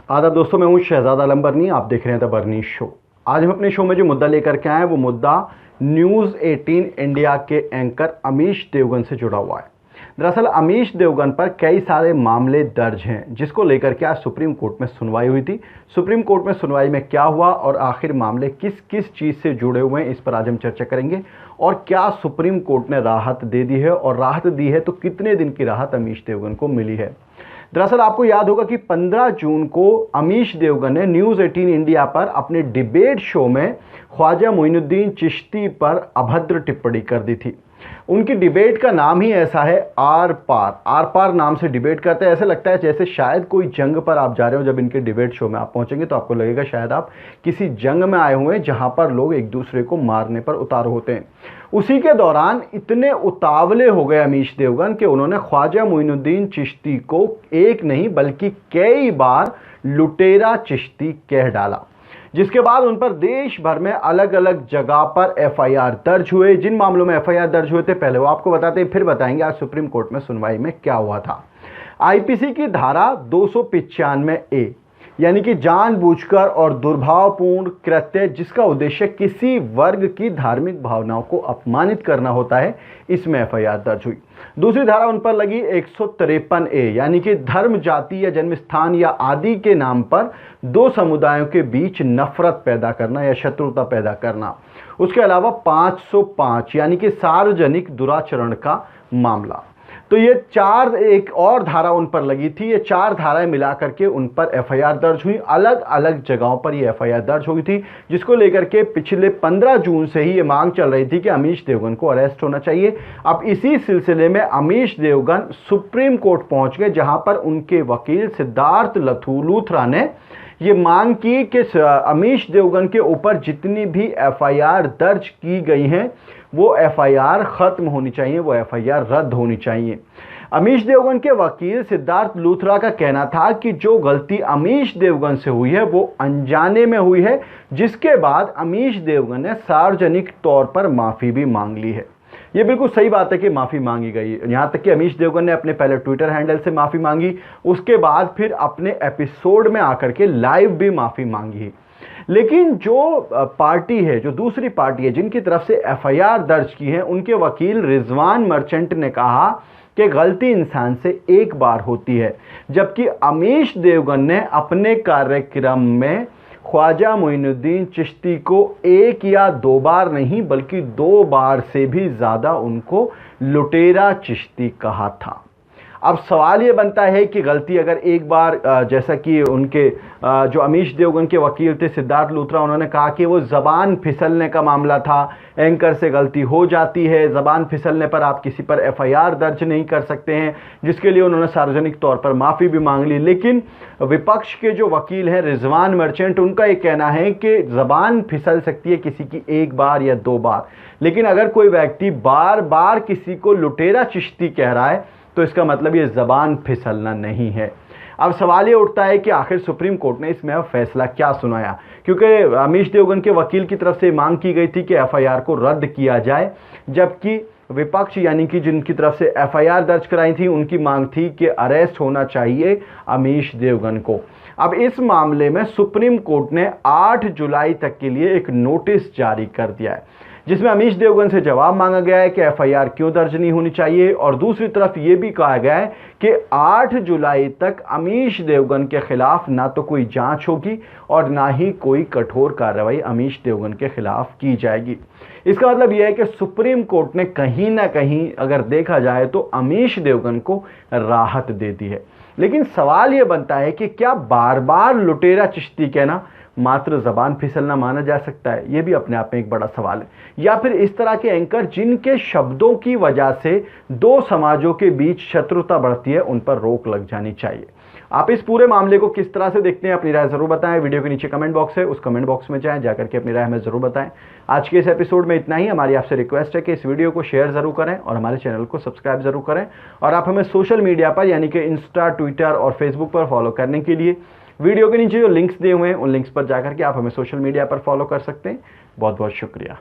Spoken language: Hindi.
आदाब दोस्तों, मैं हूं शहजाद आलम बरनी। आप देख रहे हैं द बरनी शो। आज हम अपने शो में जो मुद्दा लेकर के आए हैं वो मुद्दा न्यूज़ 18 इंडिया के एंकर अमीश देवगन से जुड़ा हुआ है। दरअसल अमीश देवगन पर कई सारे मामले दर्ज हैं जिसको लेकर के आज सुप्रीम कोर्ट में सुनवाई हुई थी। सुप्रीम कोर्ट में सुनवाई में क्या हुआ और आखिर मामले किस किस चीज़ से जुड़े हुए हैं, इस पर आज हम चर्चा करेंगे। और क्या सुप्रीम कोर्ट ने राहत दे दी है, और राहत दी है तो कितने दिन की राहत अमीश देवगन को मिली है। दरअसल आपको याद होगा कि 15 जून को अमीश देवगन ने न्यूज़ 18 इंडिया पर अपने डिबेट शो में ख्वाजा मोइनुद्दीन चिश्ती पर अभद्र टिप्पणी कर दी थी। उनकी डिबेट का नाम ही ऐसा है, आर पार नाम से डिबेट करते हैं। ऐसे लगता है जैसे शायद कोई जंग पर आप जा रहे हो। जब इनके डिबेट शो में आप पहुंचेंगे तो आपको लगेगा शायद आप किसी जंग में आए हुए हैं जहां पर लोग एक दूसरे को मारने पर उतारू होते हैं। उसी के दौरान इतने उतावले हो गए अमीश देवगन कि उन्होंने ख्वाजा मोइनुद्दीन चिश्ती को एक नहीं बल्कि कई बार लुटेरा चिश्ती कह डाला, जिसके बाद उन पर देश भर में अलग अलग जगह पर एफआईआर दर्ज हुए। जिन मामलों में एफआईआर दर्ज हुए थे पहले वो आपको बताते हैं, फिर बताएंगे आज सुप्रीम कोर्ट में सुनवाई में क्या हुआ था। आईपीसी की धारा 295A यानी कि जानबूझकर और दुर्भावपूर्ण कृत्य जिसका उद्देश्य किसी वर्ग की धार्मिक भावनाओं को अपमानित करना होता है, इसमें एफआईआर दर्ज हुई। दूसरी धारा उन पर लगी 153A यानी कि धर्म, जाति या जन्म स्थान या आदि के नाम पर दो समुदायों के बीच नफरत पैदा करना या शत्रुता पैदा करना। उसके अलावा 505 यानी कि सार्वजनिक दुराचरण का मामला। तो ये एक और धारा उन पर लगी थी। ये 4 धाराएं मिला करके उन पर एफआईआर दर्ज हुई। अलग अलग जगहों पर ये एफआईआर दर्ज हुई थी, जिसको लेकर के पिछले 15 जून से ही ये मांग चल रही थी कि अमीश देवगन को अरेस्ट होना चाहिए। अब इसी सिलसिले में अमीश देवगन सुप्रीम कोर्ट पहुंच गए, जहां पर उनके वकील सिद्धार्थ लूथरा ने ये मांग की कि अमीश देवगन के ऊपर जितनी भी एफआईआर दर्ज की गई हैं वो एफआईआर खत्म होनी चाहिए, वो एफआईआर रद्द होनी चाहिए। अमीश देवगन के वकील सिद्धार्थ लूथरा का कहना था कि जो गलती अमीश देवगन से हुई है वो अनजाने में हुई है, जिसके बाद अमीश देवगन ने सार्वजनिक तौर पर माफी भी मांग ली है। ये बिल्कुल सही बात है कि माफ़ी मांगी गई है। यहाँ तक कि अमीश देवगन ने अपने पहले ट्विटर हैंडल से माफ़ी मांगी, उसके बाद फिर अपने एपिसोड में आकर के लाइव भी माफ़ी मांगी। लेकिन जो पार्टी है, जो दूसरी पार्टी है जिनकी तरफ से एफआईआर दर्ज की है, उनके वकील रिजवान मर्चेंट ने कहा कि गलती इंसान से एक बार होती है, जबकि अमीश देवगन ने अपने कार्यक्रम में ख्वाजा मोइनुद्दीन चिश्ती को 1 या 2 बार नहीं बल्कि 2 बार से भी ज़्यादा उनको लुटेरा चिश्ती कहा था। अब सवाल ये बनता है कि गलती अगर एक बार, जैसा कि उनके जो अमीश देवगन के वकील थे सिद्धार्थ लूथरा, उन्होंने कहा कि वो ज़बान फिसलने का मामला था, एंकर से गलती हो जाती है, ज़बान फिसलने पर आप किसी पर एफआईआर दर्ज नहीं कर सकते हैं, जिसके लिए उन्होंने सार्वजनिक तौर पर माफ़ी भी मांग ली। लेकिन विपक्ष के जो वकील हैं रिजवान मर्चेंट, उनका ये कहना है कि ज़बान फिसल सकती है किसी की 1 बार या 2 बार, लेकिन अगर कोई व्यक्ति बार बार किसी को लुटेरा चिश्ती कह रहा है तो इसका मतलब ये ज़बान फिसलना नहीं है। अब सवाल ये उठता है कि आखिर सुप्रीम कोर्ट ने इसमें अब फैसला क्या सुनाया, क्योंकि अमीश देवगन के वकील की तरफ से मांग की गई थी कि एफआईआर को रद्द किया जाए, जबकि विपक्ष यानी कि जिनकी तरफ से एफआईआर दर्ज कराई थी उनकी मांग थी कि अरेस्ट होना चाहिए अमीश देवगन को। अब इस मामले में सुप्रीम कोर्ट ने 8 जुलाई तक के लिए एक नोटिस जारी कर दिया है, जिसमें अमीश देवगन से जवाब मांगा गया है कि एफआईआर क्यों दर्ज नहीं होनी चाहिए, और दूसरी तरफ ये भी कहा गया है कि 8 जुलाई तक अमीश देवगन के खिलाफ ना तो कोई जांच होगी और ना ही कोई कठोर कार्रवाई अमीश देवगन के खिलाफ की जाएगी। इसका मतलब यह है कि सुप्रीम कोर्ट ने कहीं ना कहीं अगर देखा जाए तो अमीश देवगन को राहत दे दी है। लेकिन सवाल यह बनता है कि क्या बार बार लुटेरा चिश्ती कहना मात्र ज़बान फिसलना माना जा सकता है? यह भी अपने आप में एक बड़ा सवाल है। या फिर इस तरह के एंकर जिनके शब्दों की वजह से 2 समाजों के बीच शत्रुता बढ़ती है, उन पर रोक लग जानी चाहिए। आप इस पूरे मामले को किस तरह से देखते हैं, अपनी राय जरूर बताएं। वीडियो के नीचे कमेंट बॉक्स है, उस कमेंट बॉक्स में जाकर के अपनी राय हमें जरूर बताएं। आज के इस एपिसोड में इतना ही। हमारी आपसे रिक्वेस्ट है कि इस वीडियो को शेयर जरूर करें और हमारे चैनल को सब्सक्राइब जरूर करें, और आप हमें सोशल मीडिया पर यानी कि इंस्टा, ट्विटर और फेसबुक पर फॉलो करने के लिए वीडियो के नीचे जो लिंक्स दिए हुए हैं उन लिंक्स पर जाकर के आप हमें सोशल मीडिया पर फॉलो कर सकते हैं। बहुत बहुत शुक्रिया।